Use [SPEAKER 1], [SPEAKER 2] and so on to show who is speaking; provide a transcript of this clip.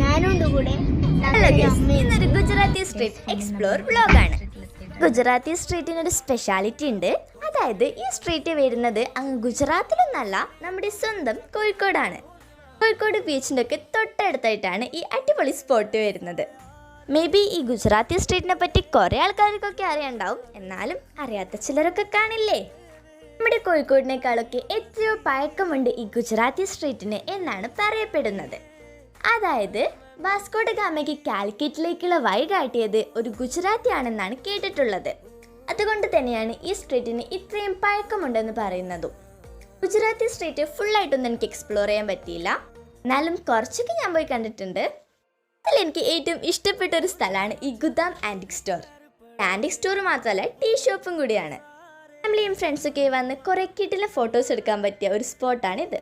[SPEAKER 1] ഞാനുണ്ട് കൂടെ.
[SPEAKER 2] ഇന്നൊരു ഗുജറാത്തി സ്ട്രീറ്റ് എക്സ്പ്ലോർ വ്ലോഗാണ്. ഗുജറാത്തി സ്ട്രീറ്റിനൊരു സ്പെഷ്യാലിറ്റി ഉണ്ട്. അതായത് ഈ സ്ട്രീറ്റ് വരുന്നത് അങ്ങ് ഗുജറാത്തിലൊന്നല്ല, നമ്മുടെ സ്വന്തം കോഴിക്കോടാണ്. കോഴിക്കോട് ബീച്ചിൻ്റെ ഒക്കെ തൊട്ടടുത്തായിട്ടാണ് ഈ അടിപൊളി സ്പോട്ട് വരുന്നത്. മേ ബി ഈ ഗുജറാത്തി സ്ട്രീറ്റിനെ പറ്റി കുറേ ആൾക്കാർക്കൊക്കെ അറിയാണ്ടാവും, എന്നാലും അറിയാത്ത ചിലരൊക്കെ കാണില്ലേ. നമ്മുടെ കോഴിക്കോടിനേക്കാളൊക്കെ എത്രയോ പഴക്കമുണ്ട് ഈ ഗുജറാത്തി സ്ട്രീറ്റിന് എന്നാണ് പറയപ്പെടുന്നത്. അതായത് വാസ്കോഡ ഗാമയ്ക്ക് കാലിക്കറ്റിലേക്കുള്ള വഴി കാട്ടിയത് ഒരു ഗുജറാത്തി ആണെന്നാണ് കേട്ടിട്ടുള്ളത്. അതുകൊണ്ട് തന്നെയാണ് ഈ സ്ട്രീറ്റിന് ഇത്രയും പഴക്കമുണ്ടെന്ന് പറയുന്നതും. ഗുജറാത്തി സ്ട്രീറ്റ് ഫുള്ളായിട്ടൊന്നും എനിക്ക് എക്സ്പ്ലോർ ചെയ്യാൻ പറ്റിയില്ല, എന്നാലും കുറച്ചൊക്കെ ഞാൻ പോയി കണ്ടിട്ടുണ്ട്. അതിൽ എനിക്ക് ഏറ്റവും ഇഷ്ടപ്പെട്ട ഒരു സ്ഥലമാണ് ഈ Gudam antique store. Antique store മാത്രമല്ല, ടീ ഷോപ്പും കൂടിയാണ്. ഫാമിലിയും ഫ്രണ്ട്സൊക്കെ വന്ന് കുറേ കിട്ടിലെ ഫോട്ടോസ് എടുക്കാൻ പറ്റിയ ഒരു സ്പോട്ടാണിത്.